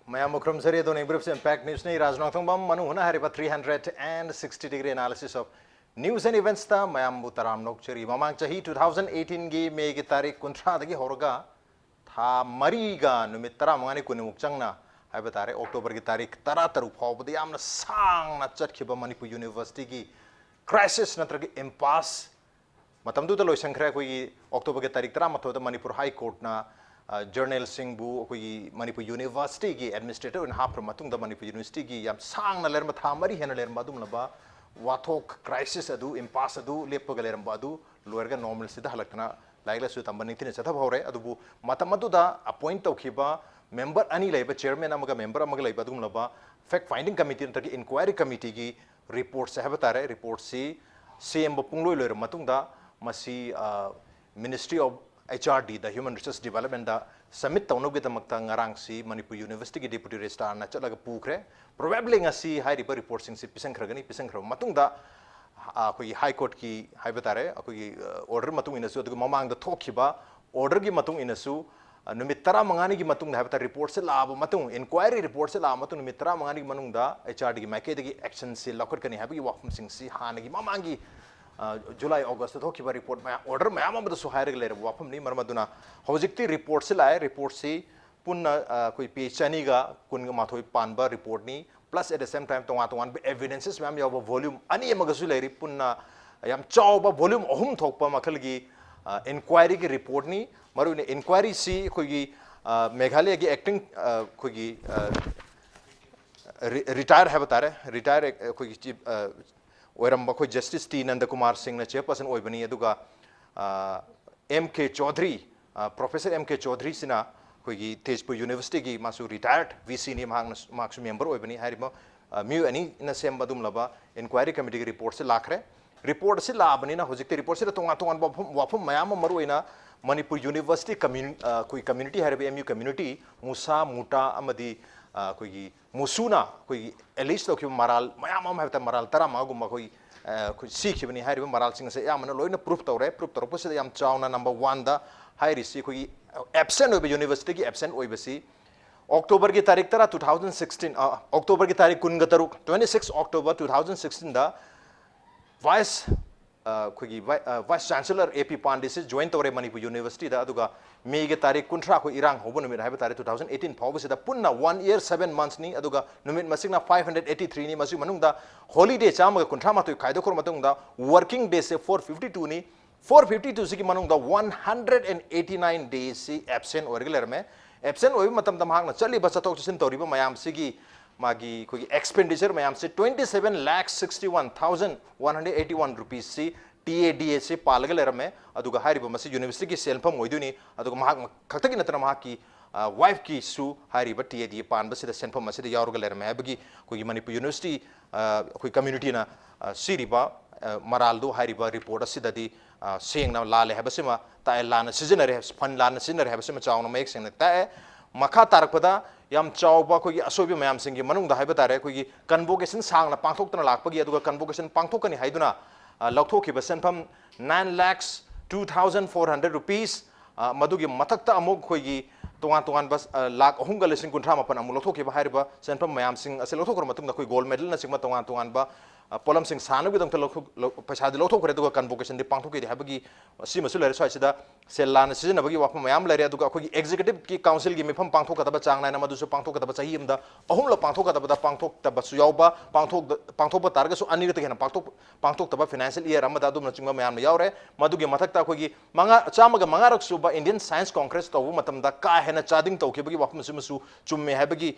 Mayam Mukram Sari Doni Briefs Impact News Ni Raj Nongthombam Manung Hutna Hariba 360-degree analysis of news and events ta Mayam Butaram Nokchari Mamang Chahi 2018 gi May gi tarik kuntra dagi horga tha mariga numitra mangani kunimuk changna haiba tare October gi tarik tarataru phawbdi yamna sang na chatkhiba Manipur University gi crisis natragi impasse matamdu da loisangkhra koi October gi tarik 13 da Manipur High Court na journal singbu koi Manipur University gi administrator in hapra matung da Manipur University gi yam sang na lerma tha mari hena lerma dum laba wathok crisis adu impasse adu leppaga lerma adu loerga normal sida halaktana laigla su tambani tin chatha bhore adubu matamadu da appoint tawkhiba member ani laiba chairman amaga member amaga laiba dum laba fact finding committee ntaki inquiry committee gi report se habatare report si cm pungloi loer matung da masi Ministry of HRD, the Human Resource Development, da submit tawnog gi tamakta ngarang si Manipur University gi deputy registrar na chalaga pukre probably ngasi high report sing si pisang khragani pisang khro matung da koi high court ki haibatare koi order matung inasu adu mamang da thokhiba order gi matung inasu numit tara mangani gi matung da haibata report se lab matung inquiry report se lab matung numit tara mangani gi manung da HRD gi make gi action se lokot kani habi wafum sing si hanagi mamangi July August thokiba report ma order ma amam da suhaire le wafam ni marmaduna hojikti report se lae report se punna koi pechani ga kun ma thoi panba report ni plus at the same time tonga evidences mam yaw volume ani magasu le punna yam chawba volume ohum thokpa makhal gi inquiry gi report ni maru ne inquiry si koi gi Meghalaya gi acting koi gi retire habatare retire koi gi oiramba koi Justice T Nandakumar Singh na chairperson oibani aduga MK Chaudhary Professor MK Chaudhary sina koi gi Tezpur University gi masu retired VC ni maksu member oibani hariba mu ani na semba dum laba inquiry committee gi report se lakhre report se labani na hojikte report se tonga wafum mayam maruina Manipur University community hariba MU community Musa MUTA amadi koi gi musuna koi at least to maral mayam habta maral tara magum koi sikhibani hariba maral sing se yamna loina proof tawre se yam chawna number 1 da hairi si koi absent oiba university ki absent oiba si October ki tarik tara 2016 October ki tarik kun gataruk 26 October 2016 da vice vice chancellor AP Pandey se join tawre Manipur University da aduga May ge tarik kuntra ko irang hobo numit haiba tare 2018 phawba sida punna 1 year 7 months ni aduga numit masingna 583 ni masu manung da holiday chama kuntra ma to khaida khor matung da working days se 452 ni 452 sigi manung da 189 days si absent regular me absent oi matam da mahang na chali ba chatok sin toriba mayam sigi magi koi expenditure mayam se 27,61,181 rupees si TADA se palga lerame aduga hariba masi university ki selfam oiduni aduga mahak khakta ki natana mahak ki wife ki su hariba TADA pan basi da selfam masi da yaurga lerame habagi koi Manipur University koi community na siriba maraldo hariba report asida di seng na lale habasima ta lana seasonary fund lana seasonary habasima chawna mek seng ta makha tarakpada yam chawba koi asobi mayam singi manung da haiba tare koi convocation sang na pangthok tana lakpagi aduga convocation pangthokani haiduna Lauthokiba senpam 9,02,400 rupees madugi matakta amok khoigi tongan bas lakh ahumga lesing kunthra mapan amu lauthokiba hariba senpam mayam sing ase lauthokor matung koi gold medal na singma tongan ba polam sing sanu gidam paisa de lauthokore duga convocation de pangthoki habagi simasu lere swaisida sellan season abagi wapam mayam lere duga khoi executive ki council gi mifam pangthok ka chang na madu su pangthok ka chahi amda ahum la pangthok ka pangthok ta su yauba pangthok ba targa su ani ta hena pangthok ta financial year amada dum na chingma mayam yaure madugi mathakta khoi manga chamaga manga rak su ba Indian Science Congress to matam da ka hena chading to khibagi wapam su chumme habagi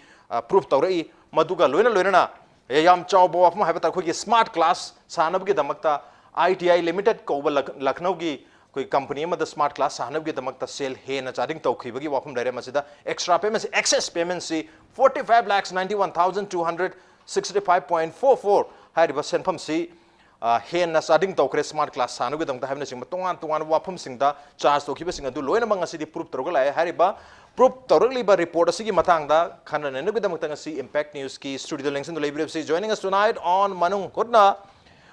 proof tawrai maduga loina yam chawbo wapam habata khoi smart class sanab gi damakta ITI limited ko Lucknow gi koi company ma da smart class sanab gi damakta sale he na charging to khibagi wapam dare masida extra payments excess payments si 45,91,265.44 hariba senpham si he na charging to kre smart class sanab gi damta habna sing tongan wapam sing da charge to khiba sing adu loina manga si di proof torga lai hariba proof torgli ba report asigi matang da khana ne gi damta si impact news ki studio links in the library of joining us tonight on Manung Hutna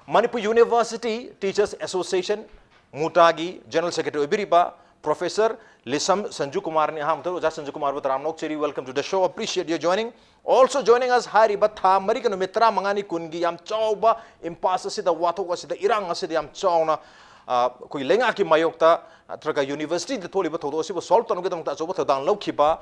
Manipur University Teachers Association MUTA gi General Secretary Obiriba Professor Lisham Sanjukumar ni ham to Sanjukumar bataram nok cheri welcome to the show appreciate your joining also joining us hari batha mari kanu mitra mangani kungi yam chawba impasse asida wathok asida irang asida yam chawna koi lenga ki mayokta atraga university de tholi ba thodo asibo solve tanu gedam ta choba thodang lokhiba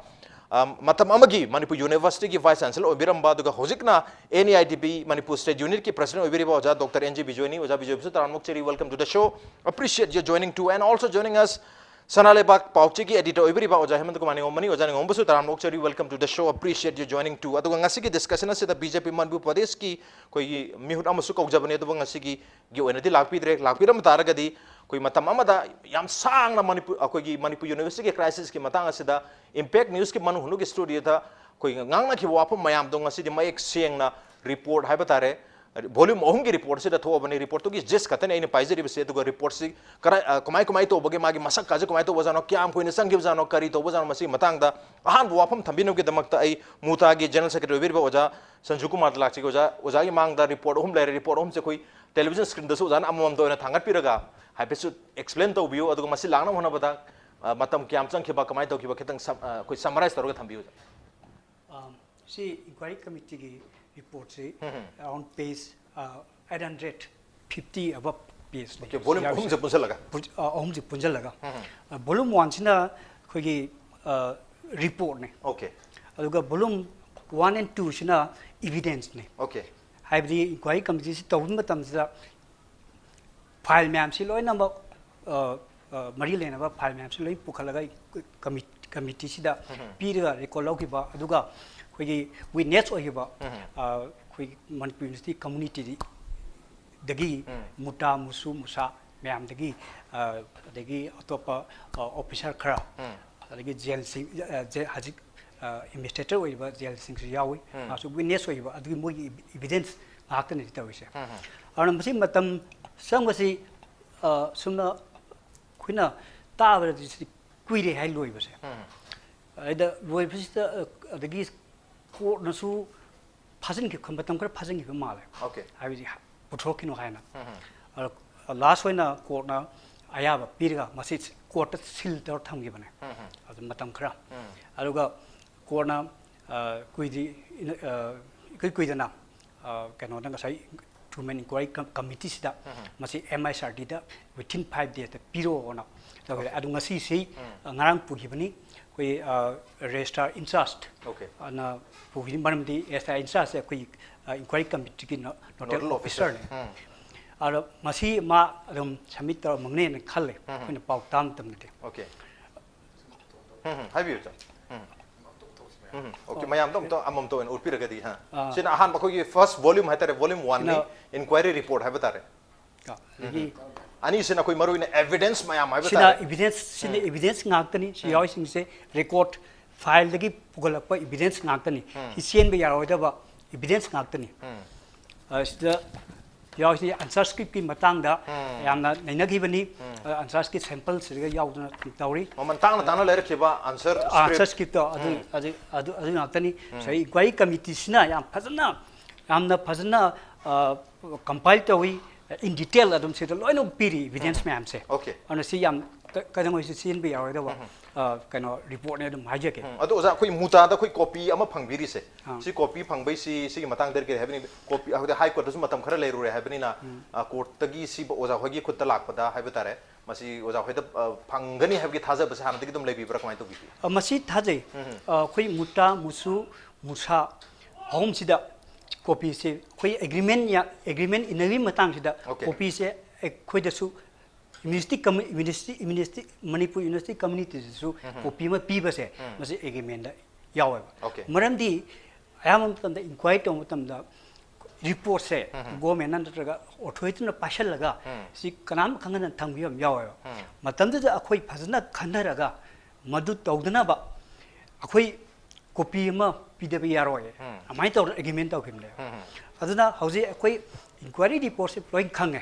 matam amagi Manipur University ki vice chancellor obiramba duga hojikna NEIDP Manipur state unit ki president obiriba oja Dr. Ng Bijoy ni oja Bijoy taram nok cheri welcome to the show appreciate your joining too and also joining us Sanaleibak Pauchi ki editor obiriba oja Hemantakumar Ningombam ni oja Ningombam taram nok cheri welcome to the show appreciate your joining too aduga ngasi ki discussion asida BJP Manipur Pradesh ki koi mihut amasu kaujabane aduga ngasi ki gi oinadi lakpiram taragadi koi matam amada yam sang na Manipur University crisis ki matang asida impact news ki manu hunu ki studio ta koi ngang na ki wapam mayam dong asidi mayek sieng na report hai batare volume ohum ki report se da tho bani report to ki jis katane ine paizeri bese to report si kara kumai to bage magi masak kaje kumai to bajano kyam koine sangi bajano kari to bajano masi matang da ahan wapam thambino ki damakta ai MUTA ki general secretary virba oja Sanjukumar lakchi oja ki mang da report ohum lai report ohum se koi television screen da su jan amam do na thangat piraga haipesu explain to view aduga masi langna hona bada matam kyam chang khiba kamai to khiba khitang koi summarize toroga thambiu see inquiry committee ki report se on page 850 above page okay volume ohum se punjal laga volume 1 sina khoi ki report ne okay aduga volume 1 and 2 sina evidence ne okay haibdi inquiry committee si tawun matam sida file ma'am से लोई number मरी लेना बा file ma'am से लोई पुखलगा committee सिदा पीरगा record लौकिबा अदुगा कोई witness ओहिबा कोई Manipur University community दगी MUTA मुसु मुसा मैम दगी अतोपा officer खरा दगी जेल सिंह हाजिक investigator ओहिबा जेल सिंह से यावी आसु witness ओहिबा अदुगी मोई evidence आक्तने तविसे और मसी मतम संगसी सुमना खुना ताबरदि कुइरे हाइ लोइबसे अदा लोइबसिदा अदगी कोर्ट नसु फाजन के खमतम कर फाजन के माले ओके हाइबि पुथोकिनो हाइना और लास्ट होइना कोर्ट ना आयाबा पिरगा मसी कोर्ट सिल तोर थमगे बने अद मतम खरा अरुगा कोर्ट ना कुइदि कुइदना कनो ना साइ Human Inquiry Committee sida masi MISRD da within 5 days da piro ona da adu ngasi sei ngarang pugibani koi registrar in charge okay ana pugin banam di SI in charge koi inquiry committee ki nodal officer ne ara masi ma adum submit tar mangne ne khalle koi pau tam tam ne okay have you okay mayam tom to amam to en urpira gadi ha sina ahan ba koi first volume hai tare volume 1 ni inquiry report hai batare ani sina koi maru ina evidence mayam hai batare sina evidence ngak tani si yaw sing se record file dagi pugala pa evidence ngak tani hisen be yaro da ba evidence ngak tani sida yaw si answer script ki matang da yamna nainagi bani answer script sample sirga yaw duna tawri man tang le rakhiba answer script adu ngak tani so inquiry committee sina yam phajana compile tawi in detail adum se loino piri evidence ma'am se okay ana si yam kadang oi sin be yaw da ba kano report ne dum haje ke adu oja koi MUTA da koi copy ama phangbiri se si copy phangbai si matang der ke habni copy high court su matam khara leiru re habni na court tagi si oja hogi khutta lakpada haibetare masi oja hoida phangani habgi thaja basa han tagi dum leibi bra kamai to bi masi thajai koi MUTA musu musa home sida copy se koi agreement inagi matang sida copy se koi da su University Manipur University community su copy ma pi ba se masi agreement da yawa maram di ayam tam da inquiry to tam da report se government nan traga authority na pasal laga si kanam khangan thangbiam yawa matam da akhoi phajna khanaraga madu tawdana ba akhoi copy ma pdb yaroi amai to agreement to khimle aduna hauji akhoi inquiry report se loin khange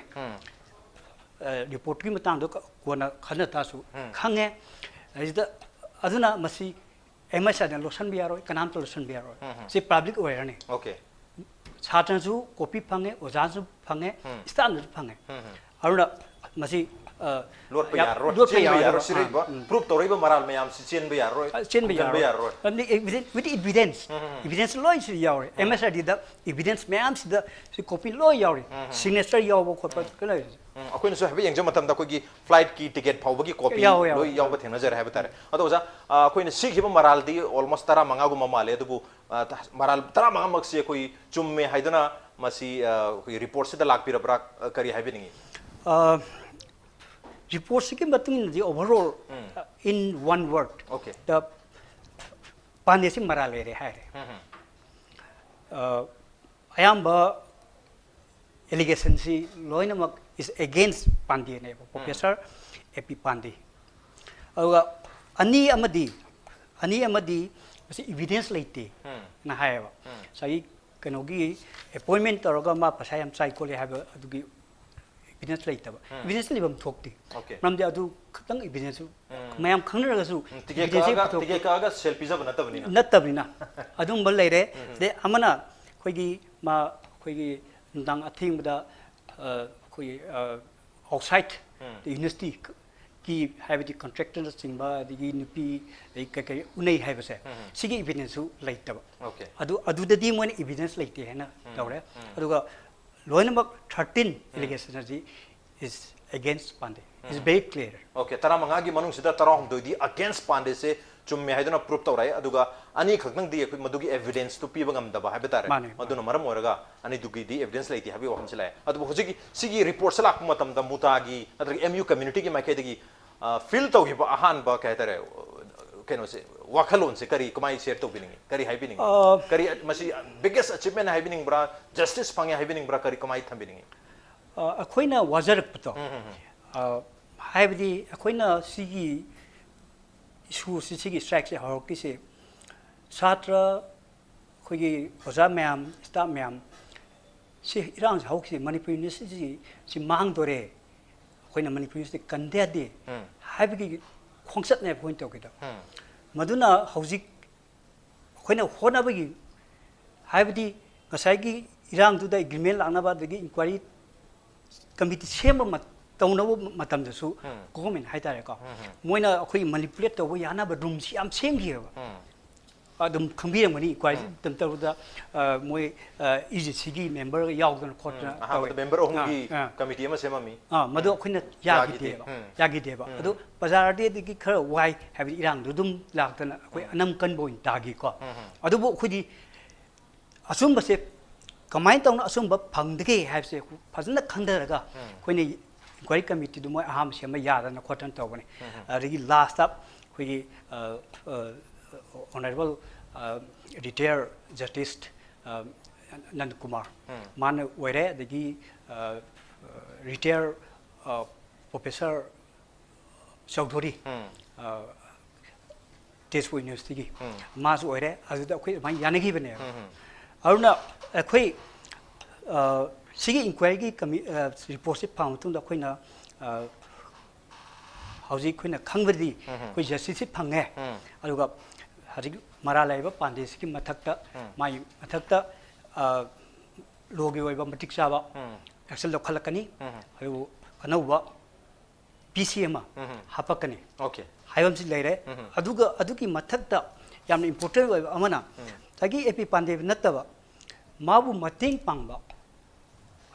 report ki matang do kona khana ta su khange aduna masi MSA dan losan bi yaroi kanam to losan bi yaroi si public aware ne okay छात्रन सु copy fungi ओजा सु fungi staff सु fungi Aruna Masih Lord Payaro, proof to River Maral Mayam, Sichin Bayaro, with evidence. Evidence law is your MSR did the evidence mayams the copy law your signature your corporate. Ako so habi yang jamatam da kogi flight ki ticket phawbagi copy loi yaw thengna jar habitare adoza ko ina sikhi maral di almost tara manga gu mamale dubu maral tara manga maksi koi chumme haidana masi koi report se da lakpira bra kari habiningi report se ke batung the overall in one word okay the Pandey se marale re hai ayamba allegation si loinamak is against Pandey ne Professor AP Pandey ani amadi masi evidence leite na haiba sai kanogi appointment toroga ma pasayam sai ko le haiba adugi evidence leite ba evidence libam thokti ramde adu khang evidence mayam khangra su tige ka ga selfie jab natabina adum bal leire de amana khoigi ma khoigi ndang athing da outside the university ki have the contractors singba the nupi kai unai have se sigi evidence laita okay adu da di mon evidence laite hena tawre aduga loinamak 13 allegations is against Pandey is very clear okay tara manga gi manung sida tara hum di against Pandey se chumme haiduna proof tawrai aduga ani khaknang di madugi evidence to piba ngam daba habetare maduna maram oraga ani dugi di evidence laiti habi waham chila adu hojigi sigi report salak matam da muta gi adri MU community gi makai dagi feel to hiba ahan ba kai tare keno se wakhalon se kari kamai share to biningi kari hai biningi kari masi biggest achievement hai bining bra justice pangya hai bining bra kari kamai tham biningi akoina wajarak puto haibdi akoina sigi issue sigi strike se haroki se satra khogi oza myam staff myam si irang hauki Manipur University si mang dore khoina Manipur University kandya de haibgi khongsat ne point to kida maduna hauji khoina hona bagi haibdi ngasai gi irang du da agreement lana ba de inquiry committee sema tawnabu matam da su government haitare ko moina akhoi manipulate to yana ba room si am senghi ba adum khambir mani kwai tam taw da moi EGC member yaw dan khot na member ongi committee ma sema mi madu akhoi yagi de ba adu bazar de gi khara wai have irang dum lak tan akhoi anam kan boin tagi ko adu bo khudi asum ba se kamai tawna asum ba phangdege have se fazna khangdaraga khoini inquiry committee do moi aham sema yada na khotan tawbani regi last up we honorable retired justice Sanjukumar man were the retired professor Chaudhuri Tesu University mas were as the quick my yanagi bene aruna akhoi sigi inquiry report se found to the queen hauji queen khangwadi ko justice phange aluga hari maralaiba Pandey ki mathakta mai mathakta logi oiba matik saba action lokhalakani ayu anauba PCM hapakani okay haibam si leire aduga aduki mathakta yam important oiba amana tagi AP Pandey nataba mabu mating pangba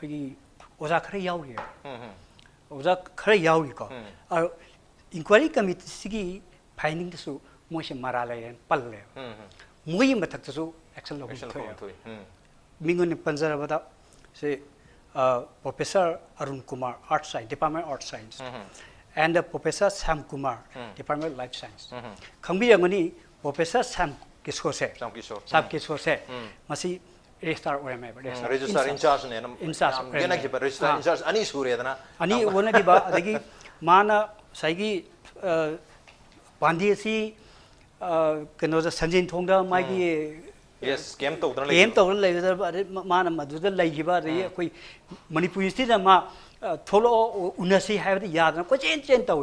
hogi oza khare yauri oza khare yauri ko inquiry committee sigi finding su moise maralai palle moi mathak su action lo mingon panjarabada se Professor Arun Kumar Art Science Department Art Science and Professor Sanjukumar Department Life Science khangbi yangani Professor Sam Kishore se masi registrar registrar in charge ne in charge gena ki registrar in charge ani sure dana ani wona di ba adagi mana saigi Pandey si keno da Sanjin thongda magi yes game to le mana madu da lai gi ba re koi Manipur University da ma tholo unasi ha da ya da ko chen taw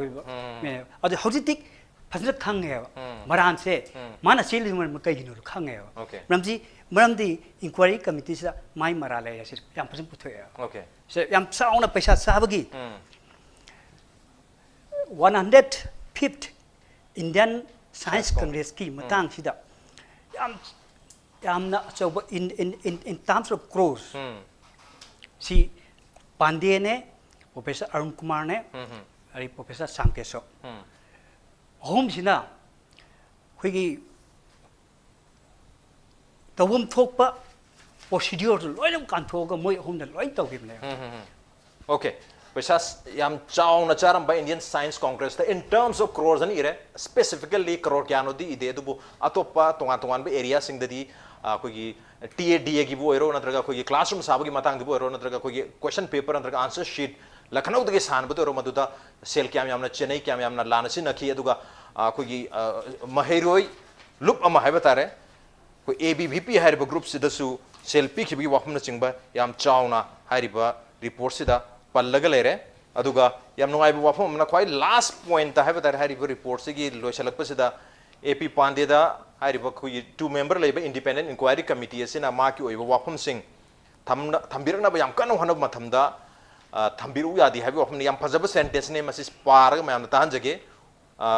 me adi haujitik phasna khanghe maran se mana seli man kai ginu khanghe ramji maramdi inquiry committee sa mai marale ya yam phasna puthoya okay se yam sauna paisa sabagi 105th Indian Science Congress ki matang sida yamna achauba in terms of crores si Pandey ne Professor Arun Kumar ne ari Professor Samkeso home sina khoi tawum thokpa procedure loinam kan thoga moi home da loin tawgibne Okay. Because yam chow na charam by Indian Science Congress in terms of crores and ire specifically crore kyano di ide dubu atopa tongan ba area sing di kogi TADA gi bo ero natraga kogi classroom sabu gi matang di bo ero natraga kogi question paper natraga answer sheet lakhnau de san ba ero maduda sel kyam yamna chennai kyam yamna lanasi nakhi aduga kogi maheroi loop ama haiba tare ko ABVP hariba group sidasu sel pi khibi wafam na chingba yam chow na hariba report sida pallaga lere aduga yam nungai bu wafam na khwai last point ta haiba tare hariba report sigi loisalak pasida AP Pandey da hariba khu two member leba independent inquiry committee asina ma ki oiba wafam sing thambirna ba yam kanu hanab mathamda thambiru yadi haiba wafam yam phajaba sentence ne masis paraga mayam na tan jage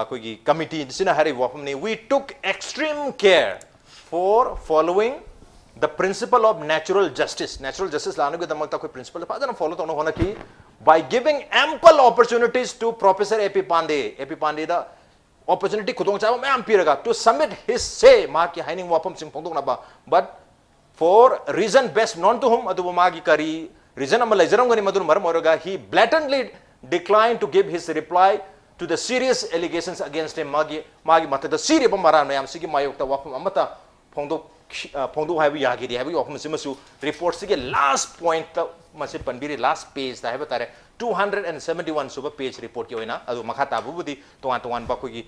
kogi committee sina hariba wafam ne we took extreme care for following the principle of natural justice. Natural justice laanu ke damak ta koi principle pa jana follow tono hona ki by giving ample opportunities to Professor AP Pandey da opportunity khudong cha ma am piraga to submit his say ma ki haining wapam sing phongdok na ba but for reason best known to whom adu ma gi kari reason am laijaram gani madur maram oraga he blatantly declined to give his reply to the serious allegations against him magi mata the serious maran mayam sigi mayok ta wapam amata phongdok haibu yagi di haibu wapam simasu report sige last point ta mase panbiri last page ta haiba tare 271 suba page report ki oina adu makhata bubudi tongan ba ko gi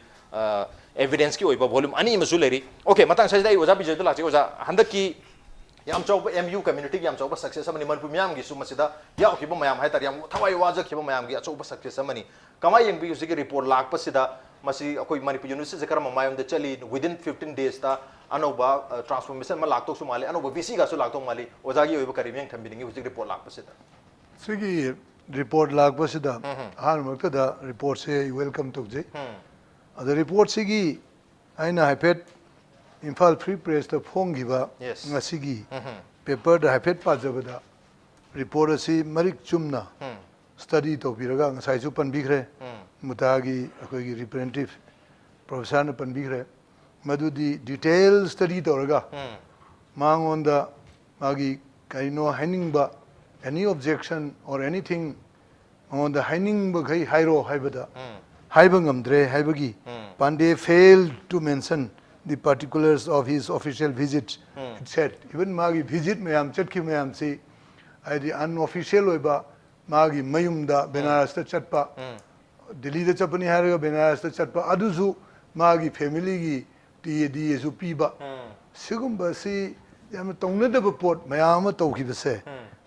evidence ki oiba volume ani masu leri okay matang sai dai oja bijay la che oja handaki yam chau MU community yam chau success amani Manipur myam gi su masida ya ki ba mayam hai tar yam thawai waja ki ba mayam gi achau success amani kamai yang bi usigi report lak pasida masi akoi Manipur university zakar mayam de chali within 15 days ta anoba transformation ma laktok su mali anoba VC ga su laktok mali oja gi oiba karimeng thambingi usigi report lak pasida sigi report lag pasida han makta da report se welcome to je the report sigi aina haipet Imphal Free Press the phongiba ngasigi paper da haipet pajabada report asi marik chumna study to biraga ngasai chu panbigre MUTA gi akoi gi representative professor na panbigre madudi detail study to raga mangon da magi kaino haningba any objection or anything on the haining ba gai hairo haibada haibangam dre haibagi Pandey failed to mention the particulars of his official visit. It said even magi visit mayam chatki mayam si the unofficial oiba magi mayum da Benaras ta chatpa Delhi da chapani haraga Benaras ta chatpa aduzu magi family gi TAD su piba sigumba si yam tongnada ba pot mayam tawkibase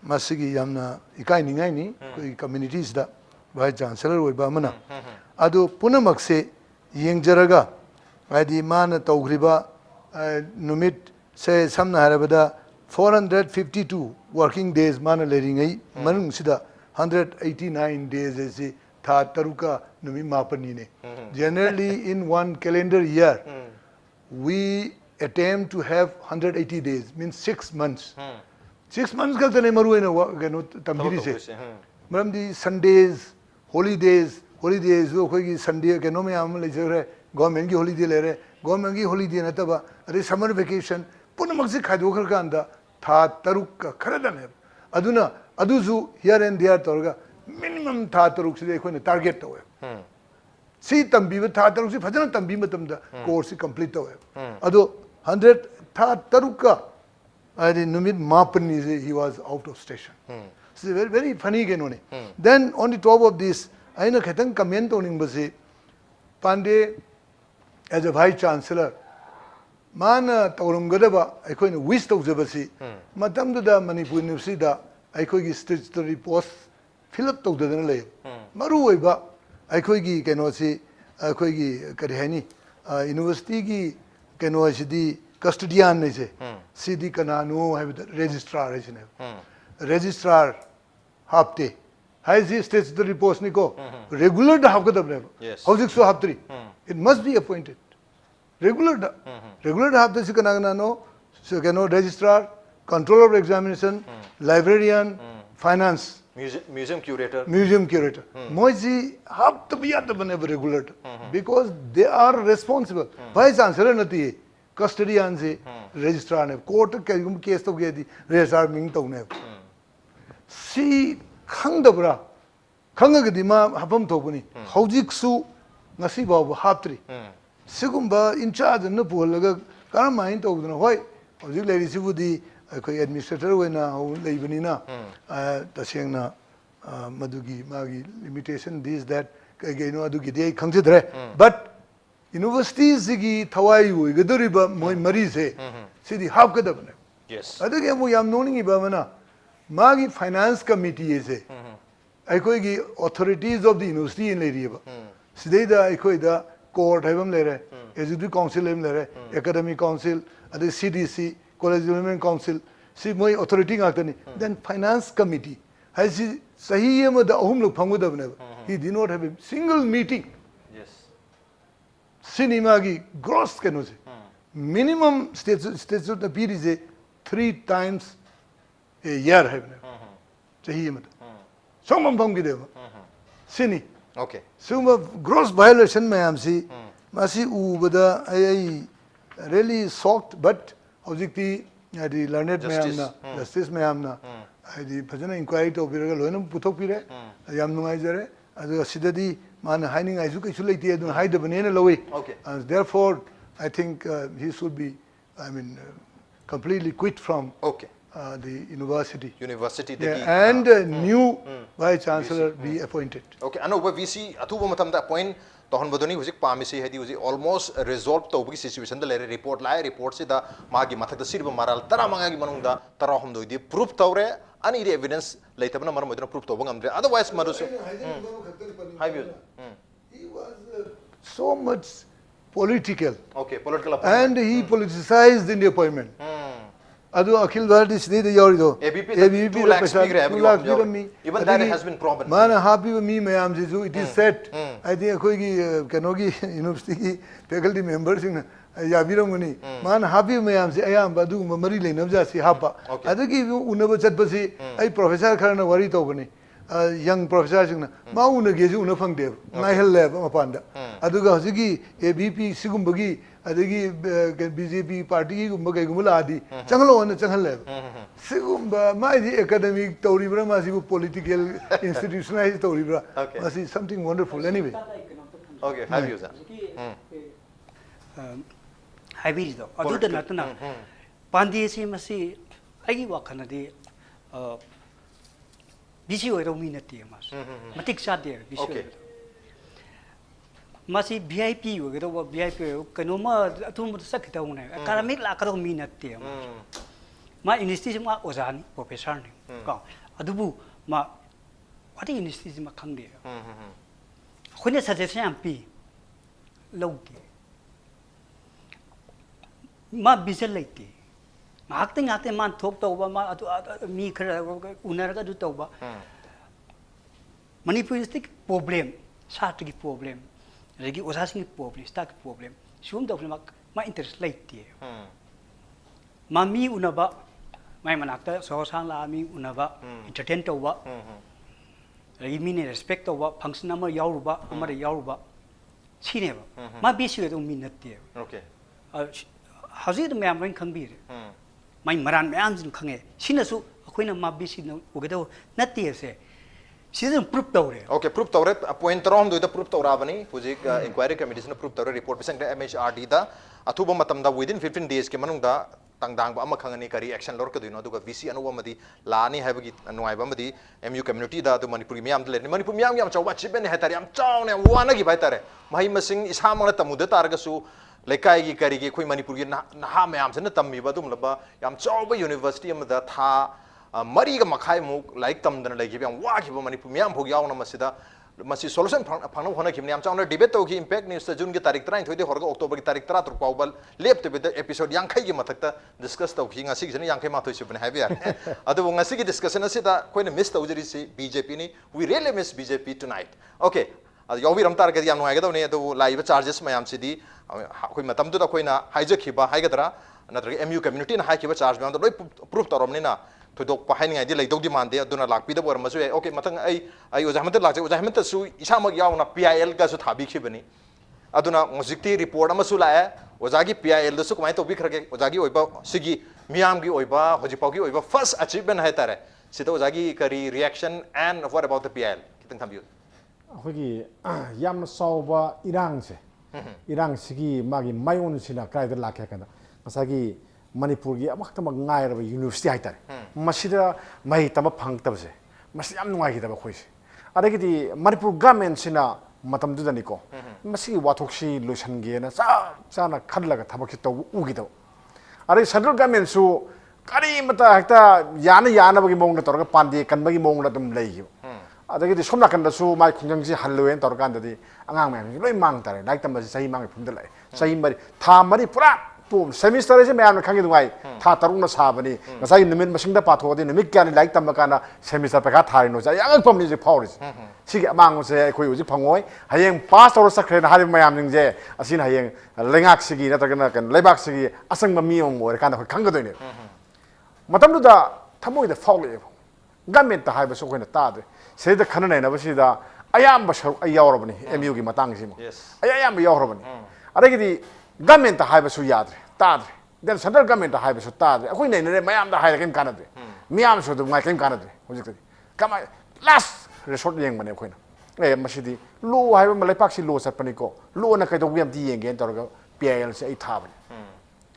masigi yamna ikai ningai ni koi communities da vice chancellor oiba mana adu punamakse yengjaraga adi mana tawgriba numit se samna harabada 452 working days mana leringai manung sida 189 days is tha taruka numi mapani ne generally in one calendar year we attempt to have 180 days means 6 months 6 months ka tane maru ena gano tambiri se maram di Sundays holidays do koi gi Sunday gano me am le jare government ki holiday le re government ki holiday na taba are summer vacation punamak se khado khar ka anda tha taruk ka kharadan hai aduna aduzu here and there torga minimum tha taruk se koi ne target to hai si tambi ba tha taruk se phajana tambi matam da course complete to hai ado 100 tha taruk ka adi numit mapani he was out of station so very very funny genone then on the top of this aina khetang comment oning base Pandey as a vice chancellor mana tawrum gadaba aikoi na wish to jabasi matam da Manipur university da aikoi gi statutory post fill up to da le maru oiba aikoi gi keno si aikoi gi kari hani university gi keno si di custodian ne se cd kananu have registrar is ne registrar hapte High states the reports Nico. Regular da have got Yes. How so have three. It must be appointed. Regular da. Regular da have the Sikanagano, so registrar, controller of examination, librarian, finance. Museum curator. Museum curator. Moiji have to be at the regular because they are responsible. Vice chancellor nati custodian se registrar ne court case to get the registrar ming to ne. See khang dabra khang gadima hapam to buni hojik su ngasi ba haptri sigumba in charge na pulaga karam main to na hoi hojik lady sibudi koi administrator we na leibani na tasengna madugi magi limitation this that kai no adugi dei khangsidre but universities gi thawai oi gadoriba moi mari se sidi hap gadabne Yes. adage mu yam noni ba mana magi finance committee ese aikoi gi authorities of the university in area ba sidai da aikoi da court haibam lere executive council haibam lere academic council ade CDC college development council si moi authority ngakani then finance committee has sahi ma da ahum lok phangu da bane he did not have a single meeting Yes. cinema gi gross keno se minimum states of the period is 3 times a year have sahi ma somam phang gi de sini Okay. suma gross violation mayam si masi ubada I really shocked but objecti the learned mayam na justice mayam na the phajana inquiry to biraga loinam puthok pire yam nungai jare adu sidadi man hiding aisu kaisu leiti adu hide banena lowi Okay. and therefore I think he should be completely quit from Okay. the university. University And new vice chancellor be appointed. Okay, ano ba VC atuba matam da point tohon bodoni hujik pamisi hedi hujik almost resolve tawbi situation da lere report lai report si da magi mathak da sirba maral tara manga gi manung da tara hom doi di proof tawre ani evidence leitabna mar modina proof tawba ngamre otherwise marusu high view He was so much political okay political appointment. and he politicized in the appointment. Adu Akhil Bharati Sri Yorido. ABP 2 lakhs even that has been proven. Mana happy with me, Mayam Jizu. It is said. I think Akogi Kanogi University faculty members in Yabiramuni. Man happy with Mayam I am Badu Mamari Lenamja si Hapa. I think you Unava Chatpasi, I professor Karana Waritogani. Young professor Mauna Gezu Unafang Dev, Nihel Lab Mapanda. Aduga Zigi, ABP Sigumbagi. adagi BJP party gumba gumula adi changlo on changal lev sigumba my academic tauribra masibu political institutionalized tauribra masi something wonderful anyway okay have you sir hybrid do adu da natna Panday si masi agi wakhana di bisi oiro minati mas matik sa de bisi masi VIP wagero wa VIP kanoma atum sakita une academic la karo minate ma university ma ozani professor ni ka adubu ma what university ma khangde khone suggestion pi logge ma bisel leite ngakte man thok tawba ma mi khara unar ga du tawba manipuristic problem satgi problem Regi osasing problem, stuck problem. Sum do ma interest leite. Mami unaba, mai manakta so sang la mi unaba, entertain to wa. Regi mine respect to wa, function number yauruba, amar yauruba. Chineba. Ma bisi do minate. Okay. How's the man when can be? My maran mans in Kange. Sinasu, a queen of ma bisi no ugedo, not dear say. Season proof tawre. Okay, proof tawre point rom do the proof tawravani hujik inquiry committee na proof tawre report bisang MHRD da athuba matam da within 15 days ke manung da tangdang ba ama khangani kari action lor ka duino duga VC anuwa madi lani haibagi anuai ba madi MU community da du Manipur miam dle Manipur miam yam chawa chiben he tari am chaw ne wana gi bai tare mai masing isama na tamuda targa su lekai gi kari gi khoi Manipur gi na ha miam se na tammi ba dum laba yam chaw ba university am da tha Mariga Makai Muk like them than like him, walk him Manipur Miam Hogyana Masida, masi solution phang hona kim niam chauna debate to ki impact news ta jun ki tarik 3 thoi de horga october ki tarik 3 tur paubal lep te bit episode yang khai gi mathak ta discuss to ki ngasi gi yang khai ma thoi subne have ya adu ngasi gi discussion asida koina miss to jari si BJP ni we really miss BJP tonight okay yawi ram tar ga yam noi ga do ne adu live charges mayam sidi khoi matam tu da koina haija khiba haigadra natrag MU community na haikiba charge ma loi proof tarom ni na thudok pa haini ngai di leidok di mande aduna lakpi da bor masu okay matang ai ojahmat lakje ojahmat su isa mak yauna PIL ga su thabi khibani aduna mojikti report amasu la ojagi PIL da su kamai to bi khrage ojagi oiba sigi miam gi oiba hojipau gi oiba first achievement hai tare sita ojagi kari reaction and what about the PIL kitang thambiu akhoi yam sauba irang se irang sigi magi mayon sina kai da lakhe kana masagi Manipur gi amak tamak ngai ra university hai tare masida mai tama phang tab se masi yam nungai gi da khoi se adagi di Manipur government sina matam du dani ko masi wathok si lusan ge na sa na khadla ga thabak si to u gi da are central government su kari mata hakta yana bagi mong na tor ga pande kan bagi mong na dum lei gi adagi di somna kan da su mai khungjang si halloen tor kan da di angang me loi mang tare like tam si sahi mang phum da lai sahi mari tha mari pura semester is ma'am खांगे दुआई था तरुण ना साबनी नसाई निमित मसिंग दा पाथो दे निमित क्या like तम का ना semester पे का थारे नो जाय अंग पम नि जे फावरिस सिगे अमांग से कोई उजी फंगोय हयें पास तौर सक्रे ना हारि मैम निंग जे असिन हयें लेंगाक सिगी ना तगना कन लेबाक सिगी असंग ममी ओम मोर काना खंग दोइने मतम दुदा थमोय दा फावले गवर्नमेंट ता हाइब सो कोइना तादे से दा खन नै ना बसिदा अयाम बसर अयावरबनी MU की मतंग सिम अयाम यावरबनी अरेगिदी government ta haiba su yadre tadre then central government ta haiba su tadre akoi nei ne mayam da haira kem kanadre miyam su du ngai kem kanadre hojik kama last resort yeng mane akoi na masidi lu haiba malai pak si lu sapani ko lu na kai to yam ti yeng gen torga PIL se ai thabani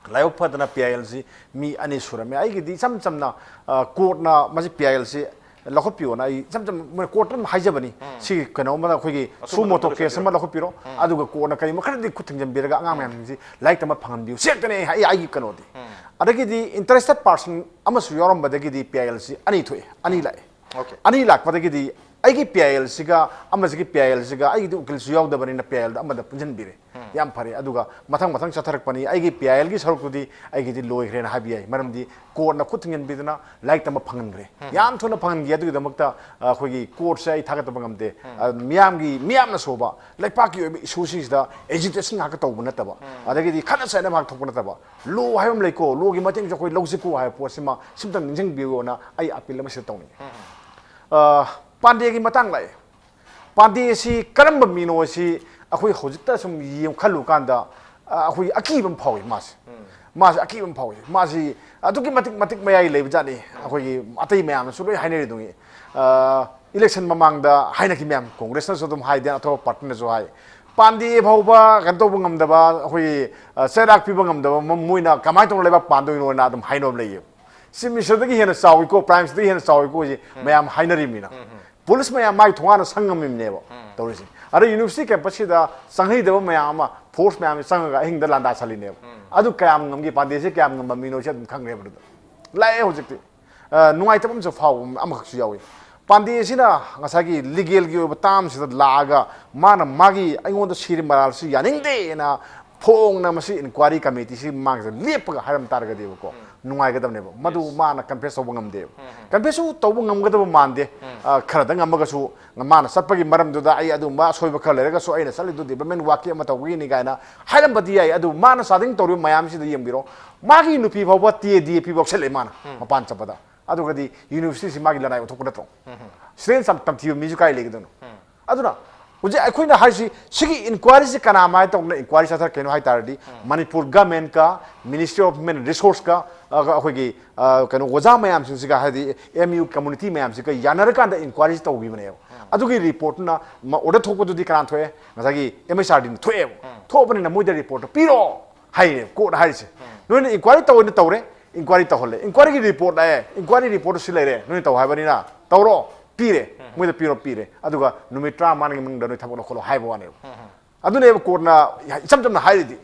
layo phatna PIL si mi ani sura me ai gi di sam na court na masi PIL si lakopio na sam court na haijabani si kano ma khoi gi sumo to case ma lakopiro aduga ko na kai ma khadi kuthing jam biraga anga mem ji like tama phangam biu set ne ai kano di adagi di interested person amasu yorom badagi di PIL si ani thoi ani lai okay ani lak badagi di ai gi PIL siga amasi gi PIL siga ai gi ukil su yaw da bani na PIL da amada punjan bire yam phare aduga mathang chatharak pani ai gi PIL gi saruk di ai gi di loi gre na habi ai maram di court na kuthingen bidna like tama phangan gre yam thona phangan gi adugi damakta khoi gi court sai thaga ta bangam de miyam na soba like pa ki issues da agitation ha ka to buna taba adagi di khana sai na mak thokuna taba lo hayom leiko lo gi mateng jo khoi losi ko ha posima simtam ningjeng biu na ai appeal ma se tawni PANDEY की मतंग लाए PANDEY सी करम मीनो सी अखोई होजिता सम यम खलु कांदा अखोई अकीबम फावे मास अकीबम फावे मासी अदुकी मतिक मयाई लेब जानी अखोई अतई मयाम सुलोई हाइने दुंगी इलेक्शन ममांगदा हाइना की मयाम कांग्रेस न सोदम हाइदे अथवा पार्टी न जो हाइ PANDEY भावबा गंतो बंगमदबा अखोई सेराक पिबा ngमदबा मुइना कमाई तो लेबा पांदोइ नो ना दम हाइनोम लेय सिमिसदगी हेन साविको प्राइम्स दगी हेन साविको जी मयाम हाइनरी मीना पुलिस में माइ थोंगाना संगमिनेबो तौरिसि अरे यूनिवर्सिटी कैंपस दा संगहिदबो मयाम फोर्स मयाम संगगा हिंग दा लांदा सलिनेबो अदु कयाम ngमगी PANDEY से कयाम ngम मीनो से खंगरेबो लाए होजिकति नुआइतबम जो फाव अमखसु यावी PANDEY सिना ngसागी लीगल की ताम से लागा माना मागी अइगोंद सिरि मराल सि यानिंगदे ना फोंग ना मसी इंक्वायरी कमिटी सि मांग लेपगा हरम तारगदेबो को नुआइगदबनेबो मदु माना कन्फेस तौब ngमदेबो कन्फेस तौब ngमगदबो मानदे खरदा ngमगसु माना सत्पगी मरमदुदा आई अदु मा सोइबा खर लेरगा सो आइना सलिदु डेवलपमेंट वाक्य अमा तौगी नि गायना हाइरमबदी आई अदु माना सादिंग तौरि मयाम सि यमबिरो मागी नुपी फावबा TADP बक्सले माना मपान चपदा अदुगदी यूनिवर्सिटी सि मागी लनाइ उथोक नत्रो स्ट्रेन सम तमथियो मिजु काइ लेगदनु अदुना उजे अखोइना हाइसि सिगी इंक्वायरी से कना माय तौना इंक्वायरी साथर केनो हाइ तारदी मणिपुर गवर्नमेंट का मिनिस्ट्री ऑफ ह्यूमन रिसोर्स का अखोगी केनो ओजा मयाम सिगा हादि MU कम्युनिटी मयाम सिगा यानर कांदा इंक्वायरी तौबी बने अदुगी रिपोर्ट ना ऑर्डर थोपदुदी कान थोए ngसागी MSRD थोए थोपनि ना मोइदा रिपोर्ट पिरो हाइ कोर्ट हाइसे नोने इंक्वायरी तौने तौरे इंक्वायरी तौहले इंक्वायरी की रिपोर्ट आए इंक्वायरी रिपोर्ट सि लेरे नोने तौ हाइबनि ना तौरो पीरे मोइदा पिरो पीरे अदुगा नुमित्रा मानगे मंगदा नोइ थबो खोलो हाइबो वाने अदुने कोर्टना इचम चमना हाइदि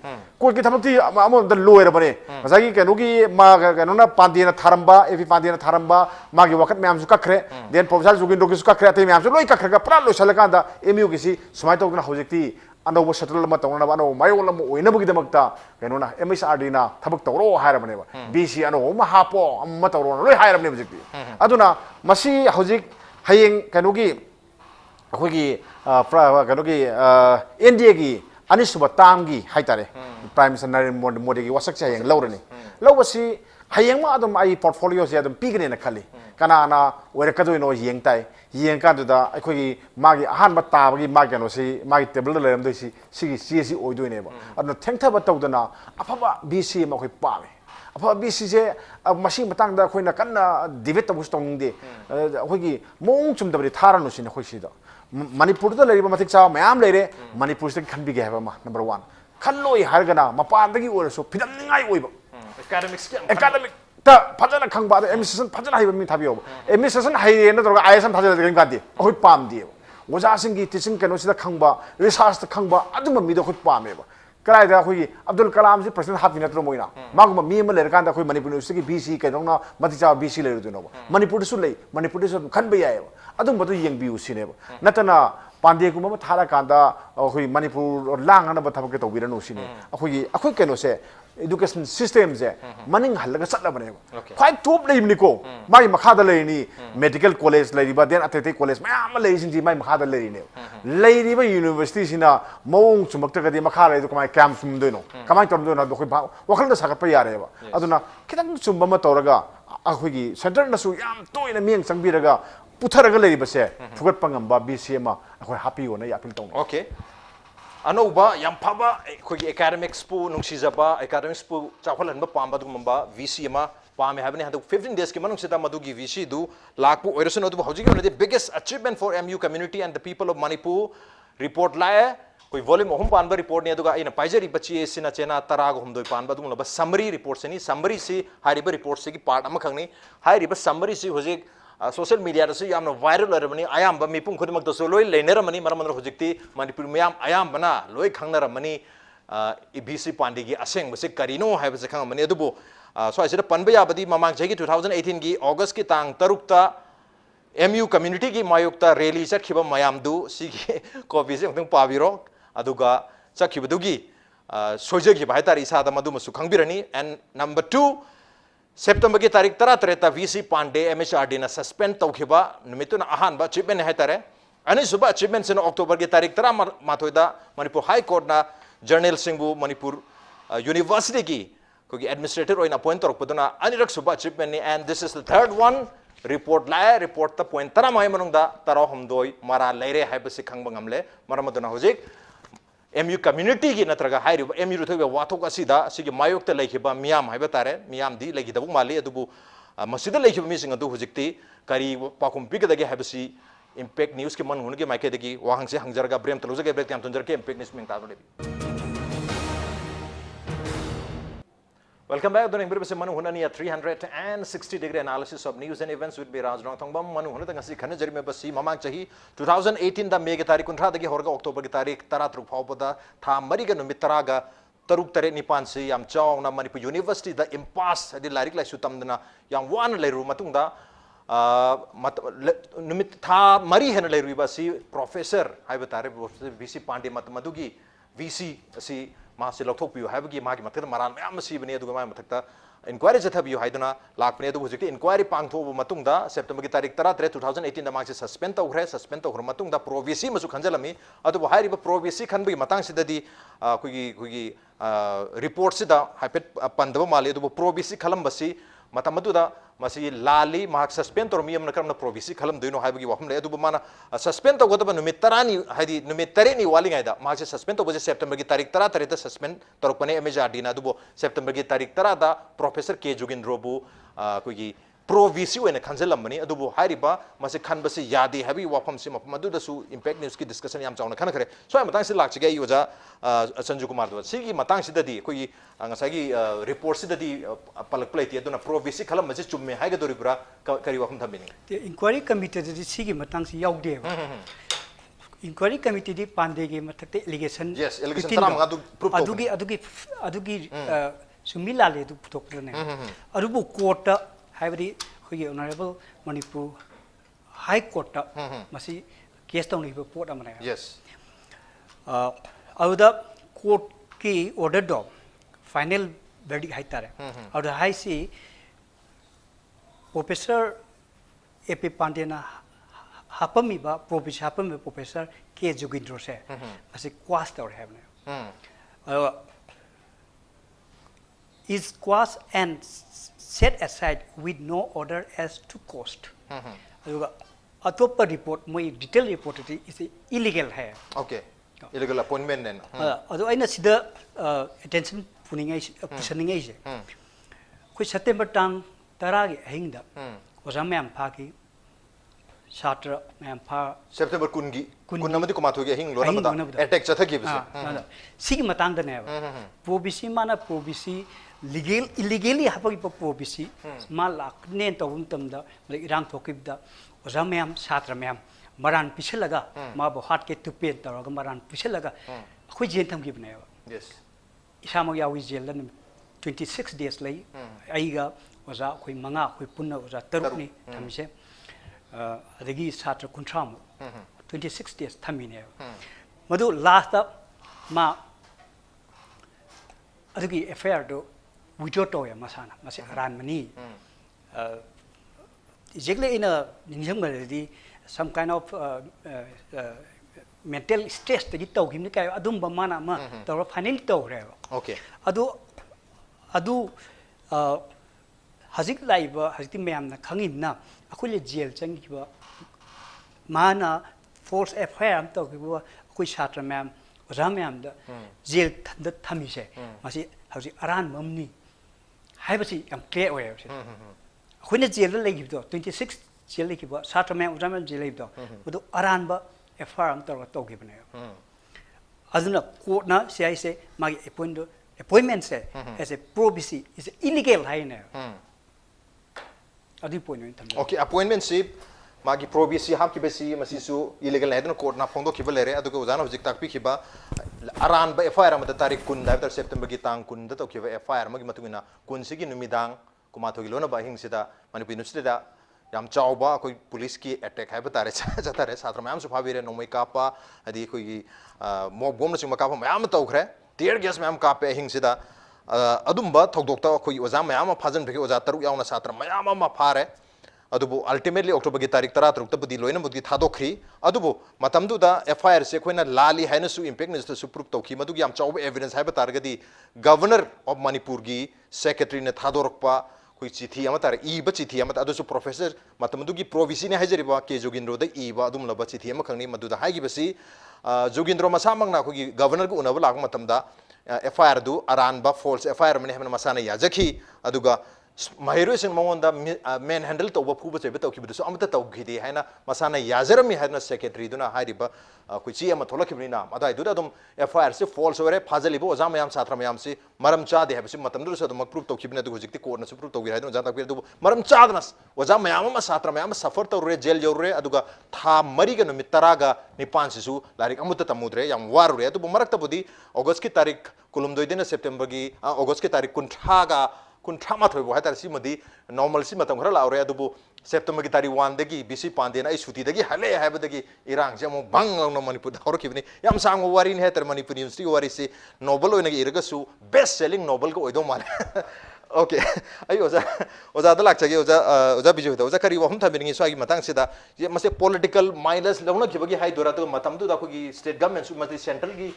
कोर्ट की थमती अमोद लोयर बने मजागी कनुगी मा कनुना पांडेना थारंबा एफी पांडेना थारंबा मागी वकत मैम सु कखरे देन प्रोफेसर जुगिन दोगी सु कखरे ते मैम सु लोई कखरे पुरा लोइसलकांदा एमयू गिसी सुमाय तौना हौजिकती अनौब शटल म तौना अनौ मायोल म ओइनबगी दमकता कनुना एमएसआरडी ना थबक तौरो हायरबनेबा बीसी अनौ म हापो अम्म तौरो लोई हायरबने हौजिकती अदुना मसी हौजिक हयेंग कनुगी अखोगी कनुगी एनडीए की अनिसुब तामगी हाइतारे प्राइम मिनिस्टर नरेंद्र मोदी की वसक से हयेंग लौरनी लौबसी हयेंग मा अदम आई पोर्टफोलियो से अदम पीगने न खाली कनाना ओरकदोइनो येंग ताई येंग कादुदा अखोगी मागी अहान ताबगी मा कनोसी मागी टेबल लेरमदोसी सिगी सीसी ओइदोइनेबा अदम थेंथब तौदना अफबा बीसी मा अखोई पामे अफबा बीसी से मसी मतंगदा अखोइना कन्ना डिबेट तबुस तौंगदे अखोगी मोंग चुमदबरी थारानुसिन अखोइसिदा मणिपुर मतिक चा मैम लेरे मणिपुर से खनबीगे है नंबर 1 खनलोई हरगना मपानदगी ओरसो फिदमनिंगाई ओइबो एकेडमिक ता फजन खंगबा एडमिनिस्ट्रेशन फजन हाइबा मी थाबियो एडमिनिस्ट्रेशन हाइरे नदरगा आईएसएम थाजल गन गादे ओइ पामदि ओजा सिंगी टीचिंग कनो सिदा खंगबा रिसर्च खंगबा अदुम मी दो पामेबा करायदा अखोई अब्दुल कलाम जी प्रेसिडेंट हापि नत्रो मोइना मागुम मी म लेर कांदा अखोई मणिपुर यूनिवर्सिटी की बीसी कनोना मतिचा बीसी लेर दुनो मणिपुर सु लई मणिपुर सु खनबे यायबा अदुम बदु येंबिउ सिनेबा नतना पांडे गुम थारा कांदा अखोई मणिपुर लांगना बथबके तौबिरनु सिने अखोई कनो से एजुकेशन सिस्टम से मनिंग हल्लगा चटलबनेबा खाइ टॉप लेबनिको माई मखादा लेनी मेडिकल कॉलेज लेरिबा देन अतेते कॉलेज मयाम लेसिंजी माई मखादा लेरिने लेरिबा यूनिवर्सिटी सिना मौंग चुमक्तगदि मखा लेदो कमाय कैंप सुमदोइनो कमाय तोरदोइनो दखोइ वखलदा सागतपा यारेबा अदुना खितंग चुम्बमा तौरगा अखोइगी सेंटरनसु याम तोइना मियंग संगबिरगा पुथरगा लेरिबसे फुगतपा ngamba BCM अखोइ हापियो ना यापिल तौन ओके अनौबा याम फाबा अखोइगी एकेडमिक्स पु नुंसीजबा एकेडमिक्स पु चाखलहनबा पामबा दुगमबा VC अमा पामे हाबने हदु 15 डेज के मनुंग सिदा मदुगी VC दु लाखपु ओइरसन अदु हौजिगी ओनदि biggest achievement for MU community and the people of Manipur report लाए कोई वॉल्यूम अहुम पानबा रिपोर्ट ने अदुगा आइना पाइजरी बच्ची सिना चेना तराग हुमदोय पानबा दुगमबा समरी रिपोर्ट सेनी समरी से हारिबा रिपोर्ट से की पार्ट अमा खंगनी हारिबा समरी से होजिक सोशल मीडिया से याम वायरल रमनी आयाम मीपुम खुदमक दसो लोई लेनरमनी मरमन हुजिकती मणिपुर मयाम आयाम बना लोई खंगनरमनी BC पांडे की असेंग बसे करिनो हाइबसे खंगमनी अदुबो स्वाइसिदा पनबा याबदी ममांग जगी 2018 की अगस्त की तांग तरुकता MU कम्युनिटी की मायोक्ता रैली चखिबा मयामदु सिगी कॉपी से उतंग पाबिरो अदुगा चखिबदुगी सोजगिबा हाइतार इसादा मदुमसु खंगबिरनी एंड नंबर 2 सेप्टेम्बर की तारीख 13 VC पांडे MHRD ना सस्पेंड तौखिबा नुमितुना अहानबा अचीवमेंट हाइतारे अनिसुबा अचीवमेंट से अक्टोबर की तारीख 13 मणिपुर हाई कोर्ट ना जर्नल सिंगु मणिपुर यूनिवर्सिटी की कोई एडमिनिस्ट्रेटर ओइन अपॉइंट तौरपदुना अनिरक सुबा अचीवमेंट नि and this is the third one report लाए रिपोर्ट ता पॉइंट 13 मनुंगदा 13 हमदोय मारा लेरे हाइबसे खंगबा ngамले मरमदुना होजिक MU कम्युनिटी की नत्रगा हाइरिब MU रुथबे वाथोक असिदा सिगी मायोक्त लेखिबा मियाम हाइबा तारे मियाम दी लेखिदबु माली अदुबु मसिदा लेखिबा मिसिंग अदु हुजिकती करी पाकुम पिगदगे हाइबसी इम्पैक्ट न्यूज़ के मन हुन के माइकेदगी वाहंग से हंगजरगा ब्रेम तलुजगे ब्रेक त्याम तुंजर के इम्पैक्ट न्यूज़ में तादो लेबी Welcome back. Doing a Manu Hunani 360-degree analysis of news and events with Raj Nongthombam. Manu Hunata ngasi khana jari me basi mamang chahi 2018 da May ki tarikh 19 dagi horga October ki tarikh 13 truk phawbada tha mari ga numit taraga taruk tare nipan se yam chawna Manipur University da impasse adi larik lai su tamdana yam wan leiru matungda numit tha mari hen leiru basi professor haiba tare VC Pandey matmadugi VC asi मासे लौथोपियो हाइबगी मागी मथक मरान ma'am सिबने अदुगा मा मथकता inquiry जथबियो हाइदना लाखने अदु हुजिकि inquiry पांगथोब मतुंगदा September की तारीख 13 2018 दा मासे suspend तौखरे suspend तौखर मतुंगदा pro VC मसु खंजलमी अदु हाइरिबा pro VC खनबगी Matang सिददी कुगी report सिदा हाइपेट पंदब माले अदु प्रोवीसी खलमबसी मतमदुदा मसी लाली माक सस्पेंड तौर मियम नकरम प्रोवीसी खलम दोइनो हाइबगी वाफम ले अदु माना सस्पेंड तौगदब नुमित तरानी हाइदी नुमित तरेनी वालिंगाइदा मासे सस्पेंड तौबजे सेप्टेम्बर की तारीख 13 दा सस्पेंड तौरपने MHRD ना अदु सेप्टेम्बर की तारीख 13 दा प्रोफेसर के जुगिंद्रोबु कुगी प्रोवीसी ओइना खंजलमनी अदुबु हाइरिबा मसे खनबसे यादे हाबी वाफम से मदुदसु इम्पैक्ट न्यूज़ की डिस्कशन याम चावना खनखरे सोय मतंग से लाखचिगे योजा संजुकुमार दो सिगी मतंग सिददी कोई ngसागी रिपोर्ट सिददी पलक प्लेति अदुना प्रोवीसी खलम मसे चुम्मे हाइगे दोरिबरा करी वाफम थबिनी इंक्वायरी कमिटी दि सिगी मतंग से याउदे inquiry committee di PANDEY ge mathakte allegation Yes, allegation 15 taram nga du proof adugi sumila le du putok ne adubu court ta haibadi hoye honorable Manipur High Court ta masi case tong ni report amane yes aduda court ki order do final verdict hai tare aduda hai si Professor AP PANDEY na hapamiba Professor K Jogindro se masi quas tor have ne is quas and set aside with no order as to cost aduga atopa report moi detail report is illegal hai okay illegal appointment then adu aina sida attention puningai je koi September tang taragi hingda oja myam phaki Shatra myam pha September kungi kunamadi kumathoge hing lona bada attack chathaki bise sigi matang da ne probisi mana probisi legal illegally hapagi probisi ma lakne tawum tamda irang thokibda oja myam Shatra myam maran piselaga ma bo hat ke tupen taraga maran piselaga khoi jen tham gibne yes isamo yawi jel lan 26 days lai aiga oja khoi manga khoi punna oja tarukni thamise adagi Shatra kuntram 26 days thamine madu last ma adagi affair do withdraw to ya masana masi ran mani exactly in a ninjam di some kind of mental stress tagi taw himni kai adum ba mana ma taw final taw re okay adu hazik laiba haziti mayam na khangin na akhule jail changiba mana force FIR am taw kiba akhui Shatra mayam oja mayam da jail da thamise masi hauji aran mamni haibasi am clear oy akhuna jail la gibdo 26 jail la kiba Shatra mayam oja mayam jail la gibdo bodo aran ba FIR am taw taw gibne aduna court na CIC magi appointment se as a probisi is illegal haine adi point tam okay appointment si magi probisi hap kibesi masisu illegal haidna court na phongdo kibale re adugo ujana hojik tak pi kiba aran ba FIR am da tarik kun da September gi tang kun da to kiba FIR magi matungina kun sigi numidang kumathogi lona ba hing sida Manipur University da yam chawba koi police ki attack hai batare jata re Shatra mayam su phabire nomai kapa adi koi mob bomb na sing makapa mayam tawkhre tear gas mayam kape hing sida adumba thokdokta koi oja mayam phajan begi oja taruk yauna Shatra mayam ma phare adubu ultimately October gi tarik 13 ta budi loina budi thadokri adubu matamdu da FIR se koina lali haina su impact ne su proof tawki madu yam chawba evidence hai batargadi governor of Manipur gi secretary ne thadorokpa koi chithi amatar e ba chithi amat adusu professor matamdu gi provisi ne hajariba K Jogindro da e ba adum laba chithi ama khangni madu da haigi basi Jogindro masamang na koi governor gu unaba lag matamda FIR du aran ba false FIR mane hemna masana yajaki aduga mahiro sin mongonda man handle to ba phuba chebe tawki bidu so amata tawgidi haina masana yajarami haina secretary duna hariba kuchi ama tholakibni na adai du dum FIR se false ore phajalibo oja mayam Shatra mayam se maram cha de habsi matam du so dum proof tawkibni du hojikti court na proof tawgi haidun jata du maram cha dnas oja mayam ma Shatra mayam suffer tawre jail jawre aduga tha mari ga numit taraga nipan sisu larik amutta tamudre yam warure adu marakta budi August ki tarik kulum doidena September gi August ki tarik kuntha ga kunthama thoibo hatar si madi normal si matam khara laure adubu September gi tari 1 dagi BC Pandey na isuti dagi hale haibadagi irang jamo bang no Manipur da horkibni yam sang wari ne ter Manipur University wari se novel oina gi irga su best selling novel ko oido male okay ai oza da lakchage oza Bijoy da oza kari wa hum thabiringi swagi matang sida mase political minus lawna khibagi hai dora to matam du da ko gi state government su mati central gi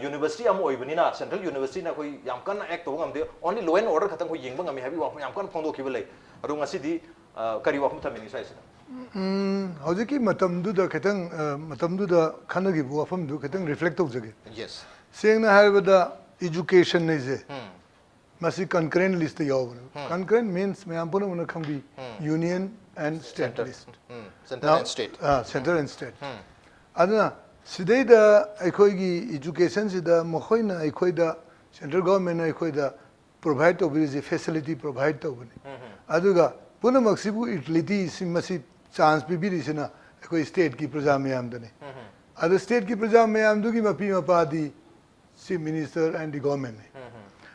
university am oibani na central university na koi yam kan act to ngamde only law and order khatang koi yengba ngami habi wa yam kan phongdo khibale aru ngasi di kari wa hum thamini sai sida hojiki matamdu da khatang matamdu da khanagi bu afam du khatang reflect to jage yes seng na harba education ne je masi concurrent list yaw concurrent means me am puna khambi union and state list central and state central and state aduna sidai da aikoi gi education sida mohoina aikoi da central government aikoi da provide to be facility provide to bani aduga puna maksibu utility simasi chance bi bi sina aikoi state ki praja me am dane Other state ki praja mayam du ki mapi mapadi chief minister and the government.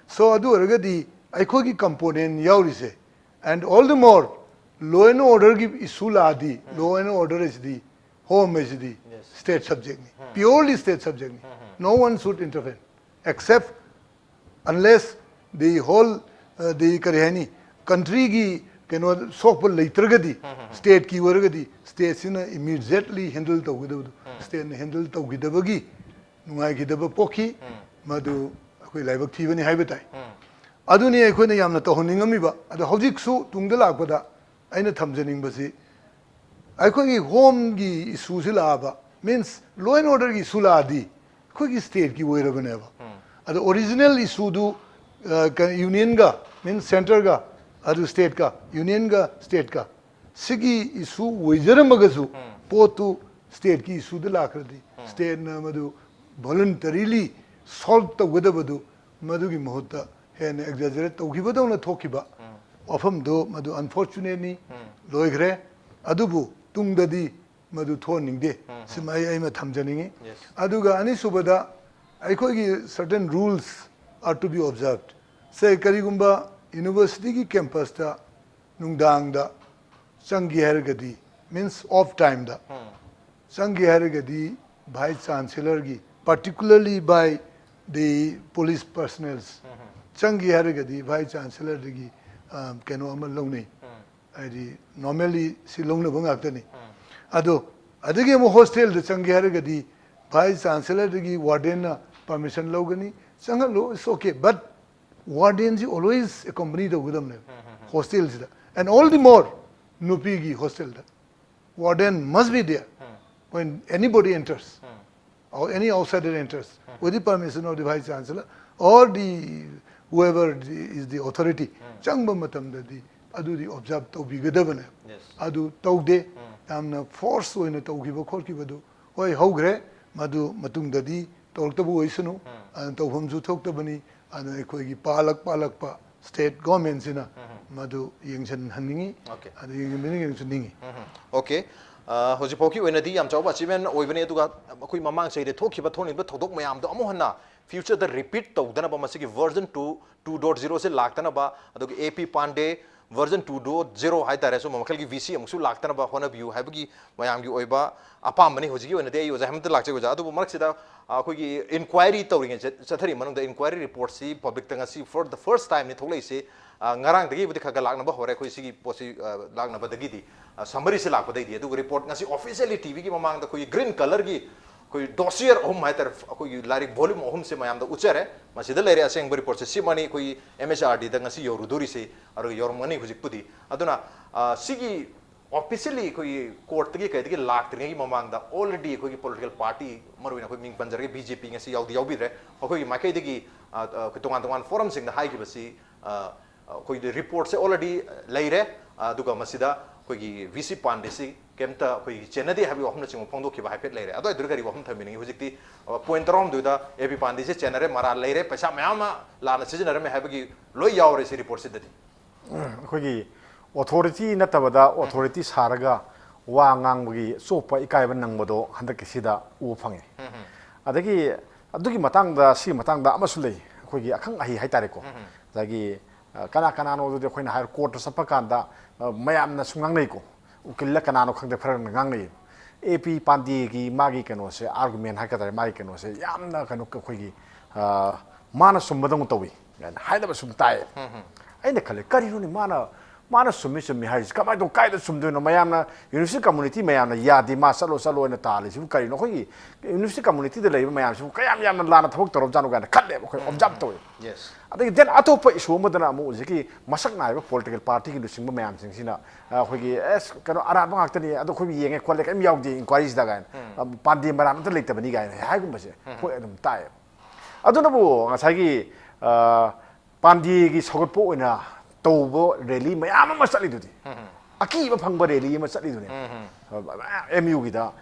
So adu aragadi aiko ki component yaurise, and all the more law and order ki issue laadi. Law and order is the home is the state subject, purely state subject. No one should intervene except unless the whole the karihani country ki keno sokpal leitragadi state ki waragadi state sina immediately handle tawgidabu state handle tawgidabagi nungai gidaba pokhi madu akoi laibak thibani haibatai aduni akhoi na yamna tahoningami ba adu hojik su tungda lakpada aina thamjaning basi akhoi gi home gi issue sila ba means law and order gi suladi khoi gi state ki woirabane ba adu original issue du union ga means center ga adu state ka union ga state ka sigi issue woijaramagasu potu state ki issue da lakradi state na madu voluntarily solve the widabadu madu gi mohta hen exaggerate to gibado na thokiba ofam do madu unfortunately loigre adubu tungdadi madu thoningde simai ai ma thamjaningi aduga ani subada aikoi gi certain rules are to be observed. Say karigumba university ki campus ta nungdang da changi hergadi means off time da changi hergadi vice chancellor gi particularly by the police personnel changi hergadi vice chancellor gi keno amal longnei ai normally si longna bangak tani ado adage mo hostel da changi hergadi vice chancellor gi warden na permission logani changalo is okay, but wardens always accompanied with them hostels and all the more nupigi hostel warden must be there when anybody enters or any outsider enters with the permission of the vice chancellor or the whoever is the authority changba matam da di adu di observe to bi gadabane adu tawde amna force oina tawgiba khorkiba du hoi hogre madu matung da di toltabu oisunu and tawhumju thoktabani and akhoi palak pa state government sina madu yengchan haningi and yengmening ningi okay hoji poki wenadi am chawba achievement oibane duga akoi mamang sei de thokhiba thoning ba thodok mayam do amu hanna future the repeat tawdana ba masigi version 2.0 se laktana ba adug AP Pandey version 2.0 hai tare so mamakal gi VC amsu laktana ba hona view haibagi mayam gi oiba apam mani hoji gi wenade ayo ja hamta lakche go ja adu mark sida akoi gi inquiry tawring chathari manung the inquiry report si public tanga si for the first time ni tholai se ngarang dagi budi khaga lakna ba hore khoi sigi posi lakna ba dagi di summary se lakpa dai di adu report ngasi officially TV gi mamang da khoi green color gi khoi dossier ohum hai tar khoi larik volume ohum se mayam da uchare masida lere aseng report se simani khoi MHRD da ngasi yoru duri se aru yormani khojik pudi aduna sigi officially khoi court gi kai gi lak tri gi mamang da already khoi political party maruina khoi ming panjar gi BJP ngasi yaudi yaudi re khoi makai digi khoi tongan forum sing da hai gi basi khoi report se already leire aduga masida khoi gi VC Pandey si kemta khoi chenadi habi ohum na ching phongdo ki ba haipet leire ado durgari ohum thamini hojikti point rom duda AP Pandey se chenare mara leire paisa mayama lana season me habi loi yaure si report se dadi khoi gi authority natabada authority saraga wa ngangbagi sopa ikaiba nangbodo handak sida u phange adagi adugi matangda si matangda amasu lei khoi gi akhang ahi haitare ko dagi kana no de khoina higher court sapakanda mayam na sungang nei ko ukilla kana no khangde phar ngang nei AP Pandey gi magi kano se argument hakadare magi kano se yamna kano khoi gi mana sumbadang tawi haida ba sum tai aina khale kari no ni mana sumi hai kamai do kai da sum do no mayam na university community mayam na yadi ma salo na tali su kari no khoi university community de lei mayam su kayam yam na lana thok torop janu ga khalle khoi observe to yes adagi den atopa issue madana mu jiki masak nai political party ki lusing mayam sing sina khoi gi es kano ara ba ngak tani ado khoi yenge khole kam yaudi inquiries da ga Pandey maram ta leita bani ga hai gum base khoi adum tai aduna bu ngasai gi Pandey gi sogot po ina tawbo rally mayam ma sali dudi aki ba phangba rally ma sali duni MU gi da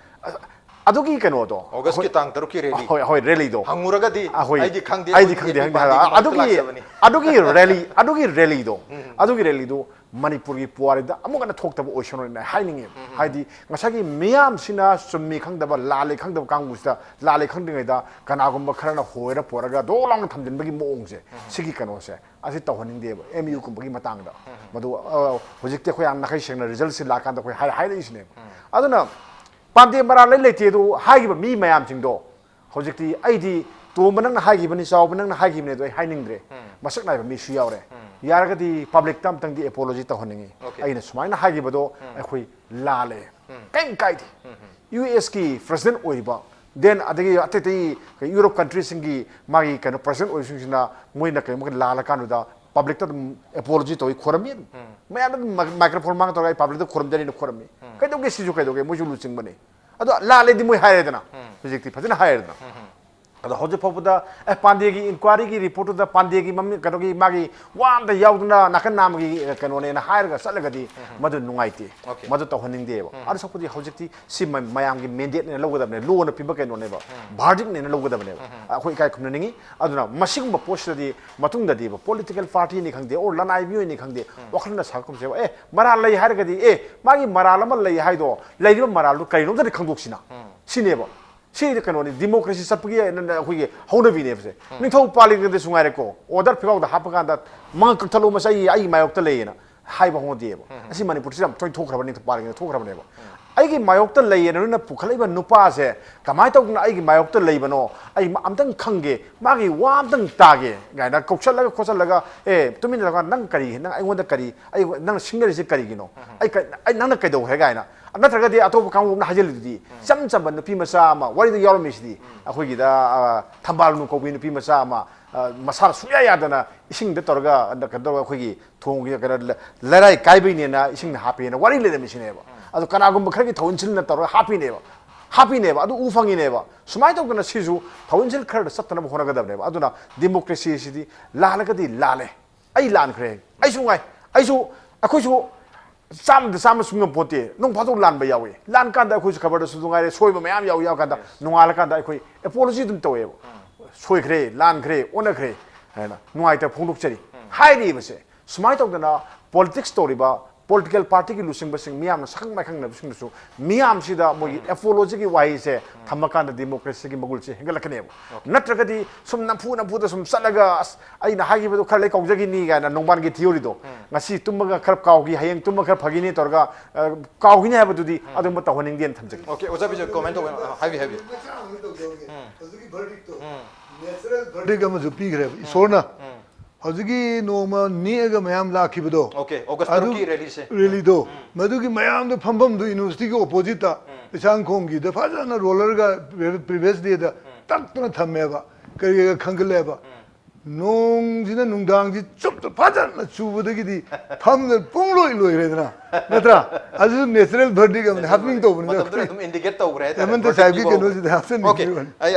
adugi kano do August ki tang taruki rally hoi rally do hanguragadi aidi khangde aidi khangde adugi rally do Manipur gi puari da amuga na thok taba ocean na haining haidi ngasagi miyam sina summi khangdaba lale khangdaba kangbusta lale khangdingai da kanagumba kharana hoira poraga do lang thamjin bagi moong se sigi kano se asi tawhaning de MU kum bagi matang da madu hojik te khoyang na khai sengna result si lakan da khoi hai da isne aduna Pandey mara le te do hai gi mi mayam sing do hojik ti aidi to manang hai gi bani saw manang hai gi ne do haining dre masak nai mi su yaure yaragadi public tam tang di apology ta honingi aina sumaina hagi bado akhoi lale kain kai US ki president oiba then adagi ateti Europe countries singi magi kana president oisina moina kai mo lala kanu da public ta apology to khorami maya microphone mang to gai public to khoram jani khorami kai doge siju kai doge mojulu ching bane ado lale di moi haire dana project fazina haire dana ado hoje popuda Pandey gi inquiry gi report da Pandey gi mami kano gi magi wan da yauduna nakan nam gi kano ne na hair ga salagadi madu nungaiti madu to honing de ar sapudi hojikti si mayam gi mandate ne logoda ne lo na piba kano ne ba verdict ne logoda ne khoi kai khumna ningi aduna masing ba post di matung da di ba political party ni khangde or lanai mi ni khangde wakhna sakum se maral lai hair ga di magi maral ma lai haido lai ri maral lu kai no da khangdok sina sine ba si kano ni democracy sapgi na khoige hona bi ne bse ning thau pali de sungai re ko order phigau da hapaga da mang ka thalo ma sai ai mayok ta le na hai ba hon de ba asi manipur sim toi thok khaba ni pali ni thok khaba ne ba ai gi mayok ta le na pukhalai ba nupa se kamai tok na ai gi mayok ta le ba no ai amtang khangge ma gi wam tang ta ge ga na koksal la khosal la tumin la nang kari nang ai ngonda kari ai nang single se kari gi no ai nang na kai do he ga na natragadi atop kang na hajel di cham cham ban pi masa ma wari da yor mis di akhoi gi da thambal nu ko bi pi masa ma masar suya ya dana ising de torga da kador akhoi gi thong gi ka larai kai bi ne na ising na happy na wari le de mis ne ba adu kana gum khar gi thon chil na tor happy ne ba adu ufangi ne ba sumai tok na sizu thon chil khar sat na hona ga da ne ba aduna democracy si di lalagadi lale ai lan khre ai sungai ai su akhoi su sam sungam pote nong phato lan ba yawe lan kan da khoi khabar da su ngai soi ba mayam yaw kan da nongal kan da khoi apology dum tawe soi khre lan khre ona khre haina ngai ta phongduk chari hai ri base sumai tok da na politics story ba political party ki lusing basing miyam sakang mai khang na busing su miyam sida mo apology ki wai se thamakan da democracy ki magul che hengal khane natraga di sum na phu da sum salaga ai na hagi bu kharlai kaujagi ni ga na nongban ki theory do ngasi tumga khar kaw gi hayeng tumga khar phagini torga kaw gi ne ha bu di adum ta honing den thamjagi okay oza bijo comment heavy natural verdict am ju pi gre isorna Hojigi noma niaga mayam la kibido. Okay, August taruki release. Really do. Madugi mayam the pambam do university ko opposite ta. Isang kongi the faja na roller ga previous day da tak na thameba. Kari khangale ba. Nong jina nungdang ji chup to faja na chubudagi di tham na pungloi loi re na. Natra aju natural verdict am happening to bun. मतलब तुम indicate तो रहे थे. Hemantakumar Sahib के knows Haasan Okay. आई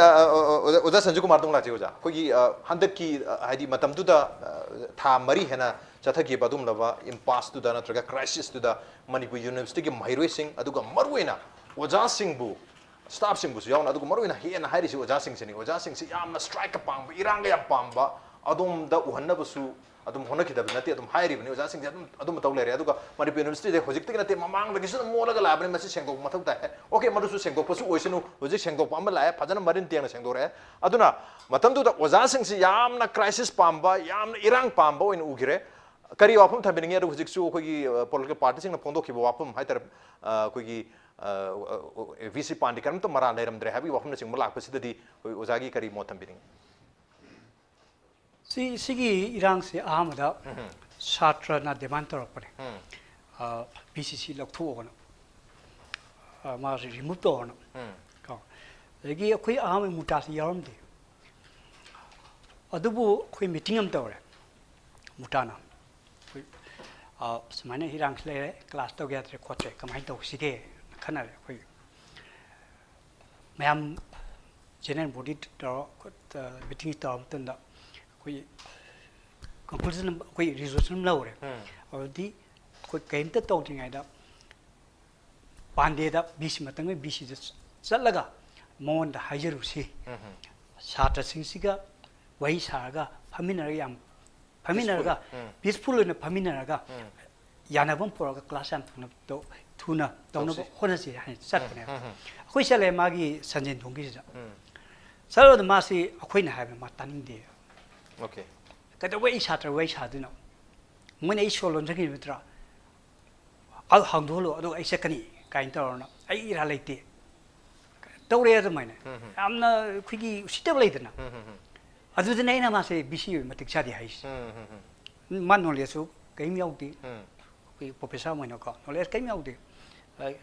ओजा संजुकुमार तुम लाते ओजा. कोई हंदक की हाइडी मतम तो दा था मरी है ना चथा की बातुम लवा impasse तो दा ना ट्रगा crisis तो दा मणिपुर यूनिवर्सिटी के महिरोई सिंह अदुगा मरुए ना ओजा सिंह बु staff सिंह बु याव ना अदुगा मरुए ना हे ना हाइडी से ओजा सिंह से याम ना strike पांग इरांग या पांग बा अदुम दा उहन्ना Basu adum hona kidab nati adum hairi bani oja sing adum taw lere aduga Manipur University de hojik tik nati mamang da gisu mo laga labani masi sengdok mathau ta okay madu su sengdok pasu oisinu hojik sengdok pam la phajana marin tiang sengdok re aduna matam du da oja sing si yamna crisis pamba yamna irang pamba oin ugire kari wapum thabini ngi hojik su ko gi political party sing na phondo ki wapum hai tar ko gi VC Pandey karam to mara leram dre habi wapum na sing mulak pasidadi oja gi kari motam bini Sigi irang se ahamada satra na demand torapare BCC lokto ona ma remove to ona ka legi khoi aham MUTA si yaram de adubu khoi meeting am tawre MUTA na khoi samane irang le class to get khotre kamai to sige khana khoi mayam general body to meeting to tanda conclusion resolution laure or the came to talking either Pandey BC matang BC चलगा मोन हाइजरुसी छात्र सिंसिगा वही सारगा फमिनरगा peaceful ने फमिनरगा यानाबम पोरगा class याम थुना तौनब होनसी हाय चटने अखोय चले मागी संजन थोंगी चलो मासी अखोयना हाय मा तानिंदे ओके कदे वही छात्र वही सादुना मोने ई सोलोन जगी मित्रा al hangdolo ado ai sekani kain torna ai ira leite tawre ado maine amna khigi suitable leitena adu de naina ma se bisi matik chadi hais man no lesu kaim yaudi kui professor maina ko no les kaim yaudi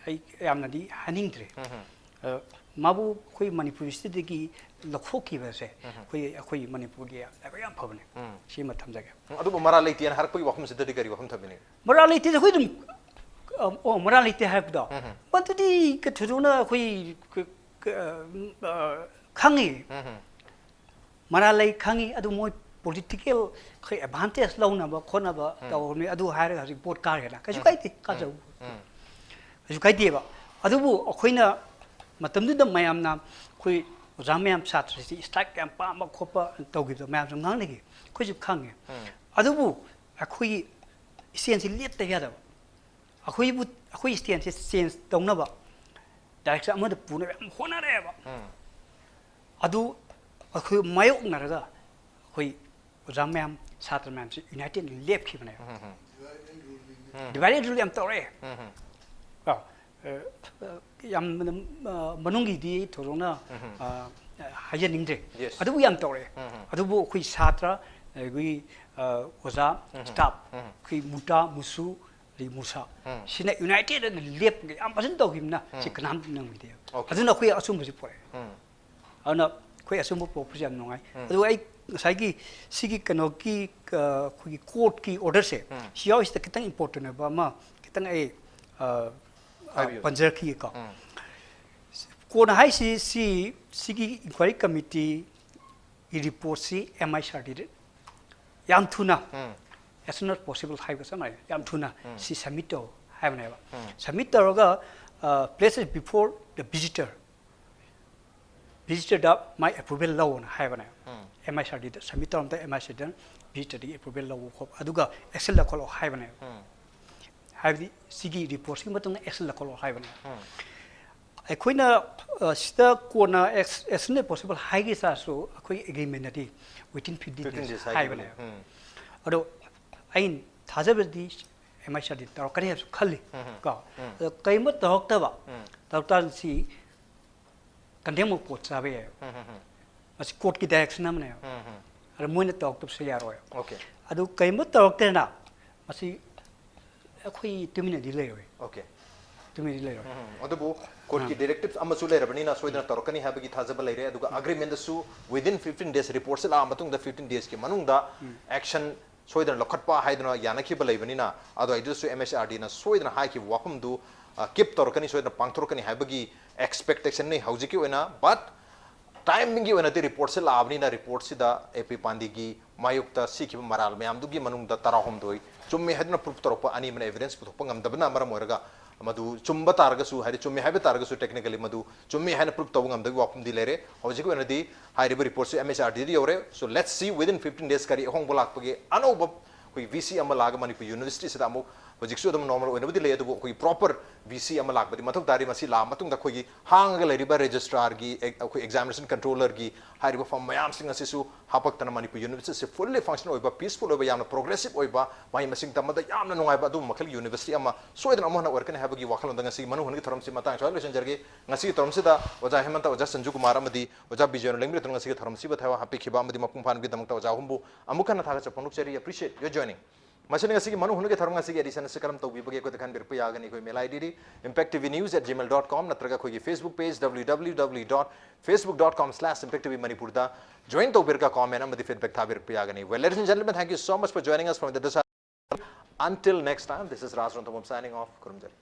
ai amna di haningtre mabu kui manipur state gi lokhoki base kui manipur gi ai yam phabne si ma thamjage adu mara leite har koi wakhum se dedi gari wakhum thabini mara leite kui dum morality have da but the kathuna khui khangi maralai khangi adu moi political khui advantage launa ba khona ba tawni adu haira report ka rela kasu kaiti ka jau kasu kaiti ba adu bu khoina matamdu da mayamna khui jamyam satra si strike camp pa ma khopa tawgi da mayam ngang ne gi khui ju khangi adu bu akhui essentially let ta ya da अखोई stand से change तौनबा direction अमद पुना यम होनारेबा अदु अखोई मायोकनरगा अखोई ओजा ma'am छात्र ma'am से United लेपखिबने divided rule यम तौरे यम मनुंगी दी थोरोना हायनिंगदे अदु यम तौरे अदुबो अखोई छात्र अखोई ओजा स्टाफ अखोई मुटा मुसु Musa, Sina United and Lip, Amazon dog him na, she can have no idea. I don't know where assume was for it. I'm not quite assume proposition. No, I Sagi, Sigi Kanoki, court key order say. She always the Kitan important about Ma, Kitan a Panzerki. Kona High see Sigi Inquiry Committee, he reports see, am I started? Yam tuna. As soon as possible, high was somebody. Yam tuna, see Samito, have never. Samito places before the visitor. Visited up my approval law on Havana. MI started Samito on the MI Sidon, visited the approval law of Aduga, Excel color Havana. Have the Sigi reporting, but on Excel color Havana. A quina stir corner as soon as possible, high is also a quick agreement within 15 days. Havana. Although I Tazabdi, MI studied Tarkani Kali. The Kaimut Doctor, Doctor C. Condemn of Port Savia. As court get examiner. I want to talk to Sayaro. Okay. I do Kaimut Doctor now. I see a quick 2 minute delay. Okay. 2 minutes later. On the book, court directives Amasula Rabanina, so the Torkani have a Tazabala, agreement the Su within 15 days reports Amatung the 15 days Manunda action. So idan lokatpa haidna yanaki balaibanina ado idus to MSRD na so idan haiki wakum du kip torkani so idan pangtorkani habagi expectation nei haujiki wena but timing gi wena the report se labni na report sida AP PANDEY gi mayukta sikhi maral me amdu gi manung da tarahum doi chumme hadna proof torpa ani mana evidence puthopang amdabna mara moraga madu chumba targasu hari chumme habe targasu technically madu chumme hana proof tawung amdagi wakum dilere haujiki wena di high report se MSRD di yore so let's see within 15 days kari hong bolak pagi anoba koi VC amalaga Manipur University se damu hojiksu dam normal wena budi le adu koi proper VC amalak badi mathuk dari masi la matung da koi hang le riba registrar gi koi examination controller gi high riba form mayam sing asisu hapak tan Manipur University se fully functional oiba peaceful oiba yamna progressive oiba mai masing tamada yamna nungai ba du makhal university ama so idan amona work ne habagi wakhal ndanga si manu hungi tharam si matang so relation jargi ngasi tharam si da oja hemanta oja Sanjukumar amadi oja Bijoy lengri tun ngasi tharam si ba thawa happy khiba amadi mapung phan bi damta oja humbu amukan na thaga chapanuk cheri appreciate your joining Machine ngasi manu hungi tharam ngasi edition se karam tawbi bage ko takhan bir puya gani koi mail id impactvnews@gmail.com natraga koi Facebook page www.facebook.com/impactvmanipur da join to bir ka comment amadi feedback tha bir puya gani well ladies and gentlemen thank you so much for joining us from the until next time this is Raj Nongthombam signing off kurumjari